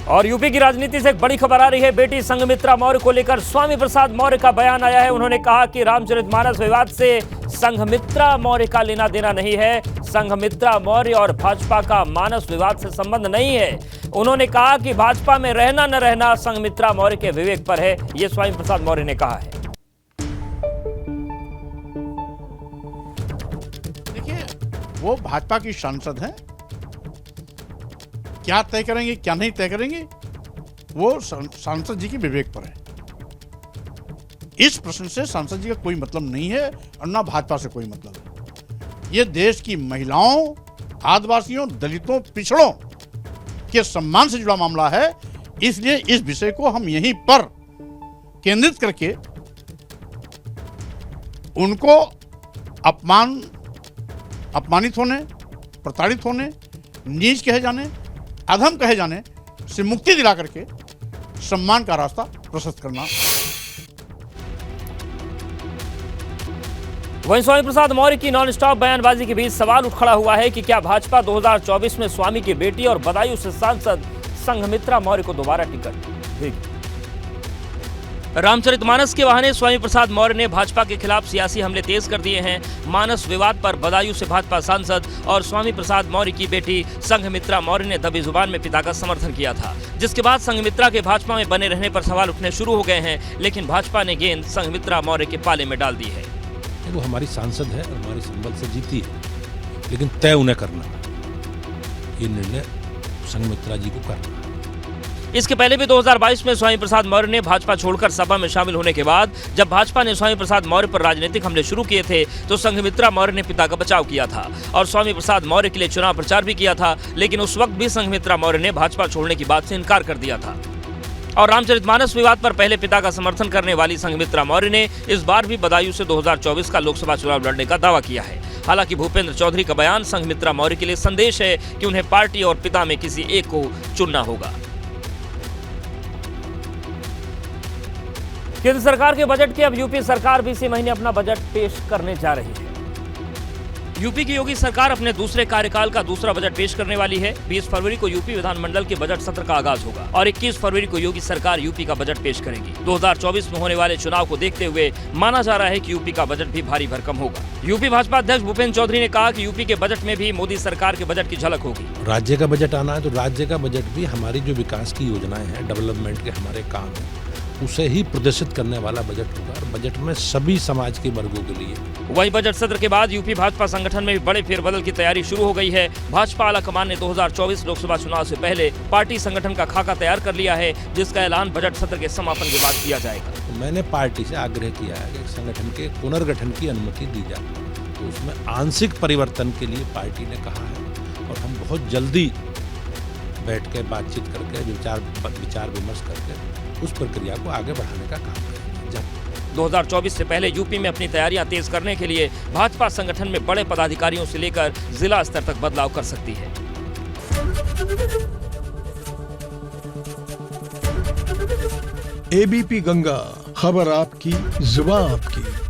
और यूपी की राजनीति से एक बड़ी खबर आ रही है। बेटी संघमित्रा मौर्य को लेकर स्वामी प्रसाद मौर्य का बयान आया है। उन्होंने कहा कि रामचरितमानस विवाद से संघमित्रा मौर्य का लेना देना नहीं है। संघमित्रा मौर्य और भाजपा का मानस विवाद से संबंध नहीं है। उन्होंने कहा कि भाजपा में रहना न रहना संघमित्रा मौर्य के विवेक पर है। यह स्वामी प्रसाद मौर्य ने कहा है। देखिए, वो भाजपा की सांसद हैं। क्या तय करेंगे क्या नहीं तय करेंगे वो सांसद जी के विवेक पर है। इस प्रश्न से सांसद जी का कोई मतलब नहीं है और ना भाजपा से कोई मतलब है। ये देश की महिलाओं, आदिवासियों, दलितों, पिछड़ों के सम्मान से जुड़ा मामला है। इसलिए इस विषय को हम यहीं पर केंद्रित करके उनको अपमानित होने, प्रताड़ित होने, नीच कहे जाने, अधम कहे जाने से मुक्ति दिला करके सम्मान का रास्ता प्रशस्त करना। वहीं स्वामी प्रसाद मौर्य की नॉन स्टॉप बयानबाजी के बीच सवाल उठ खड़ा हुआ है कि क्या भाजपा 2024 में स्वामी की बेटी और बदायूं से सांसद संघमित्रा मौर्य को दोबारा टिकट देगी। रामचरितमानस के बहाने स्वामी प्रसाद मौर्य ने भाजपा के खिलाफ सियासी हमले तेज कर दिए हैं। मानस विवाद पर बदायूं से भाजपा सांसद और स्वामी प्रसाद मौर्य की बेटी संघमित्रा मौर्य ने दबी जुबान में पिता का समर्थन किया था, जिसके बाद संघमित्रा के भाजपा में बने रहने पर सवाल उठने शुरू हो गए हैं। लेकिन भाजपा ने गेंद संघमित्रा मौर्य के पाले में डाल दी है। वो हमारी सांसद है और हमारी संबल से जीती है, लेकिन तय उन्हें करना है। ये निर्णय संघमित्रा जी को करना है। इसके पहले भी 2022 में स्वामी प्रसाद मौर्य ने भाजपा छोड़कर सपा में शामिल होने के बाद जब भाजपा ने स्वामी प्रसाद मौर्य पर राजनीतिक हमले शुरू किए थे तो संघमित्रा मौर्य ने पिता का बचाव किया था और स्वामी प्रसाद मौर्य के लिए चुनाव प्रचार भी किया था। लेकिन उस वक्त भी संघमित्रा मौर्य ने भाजपा छोड़ने की बात से इनकार कर दिया था। और रामचरितमानस विवाद पर पहले पिता का समर्थन करने वाली संघमित्रा मौर्य ने इस बार भी बदायूं से 2024 का लोकसभा चुनाव लड़ने का दावा किया है। हालांकि भूपेंद्र चौधरी का बयान संघमित्रा मौर्य के लिए संदेश है कि उन्हें पार्टी और पिता में किसी एक को चुनना होगा। केंद्र सरकार के बजट की अब यूपी सरकार भी इसी महीने अपना बजट पेश करने जा रही है। यूपी की योगी सरकार अपने दूसरे कार्यकाल का दूसरा बजट पेश करने वाली है। 20 फरवरी को यूपी विधानमंडल के बजट सत्र का आगाज होगा और 21 फरवरी को योगी सरकार यूपी का बजट पेश करेगी। 2024 में होने वाले चुनाव को देखते हुए माना जा रहा है कि यूपी का बजट भी भारी भरकम होगा। यूपी भाजपा अध्यक्ष भूपेंद्र चौधरी ने कहा कि यूपी के बजट में भी मोदी सरकार के बजट की झलक होगी। राज्य का बजट आना है तो राज्य का बजट भी हमारी जो विकास की योजनाएं हैं, डेवलपमेंट के हमारे काम हैं, उसे ही प्रदर्शित करने वाला बजट होगा और बजट में सभी समाज के वर्गों के लिए। वहीं बजट सत्र के बाद यूपी भाजपा संगठन में भी बड़े फेरबदल की तैयारी शुरू हो गई है। भाजपा आलाकमान ने 2024 लोकसभा चुनाव से पहले पार्टी संगठन का खाका तैयार कर लिया है, जिसका ऐलान बजट सत्र के समापन के बाद किया जाएगा। तो मैंने पार्टी से आग्रह किया है कि संगठन के पुनर्गठन की अनुमति दी जाए, तो उसमें आंशिक परिवर्तन के लिए पार्टी ने कहा है और हम बहुत जल्दी बैठ के बातचीत करके विचार विमर्श करके उस प्रक्रिया को आगे बढ़ाने का काम करेंगे। 2024 से पहले यूपी में अपनी तैयारियां तेज करने के लिए भाजपा संगठन में बड़े पदाधिकारियों से लेकर जिला स्तर तक बदलाव कर सकती है। एबीपी गंगा, खबर आपकी, जुबान आपकी।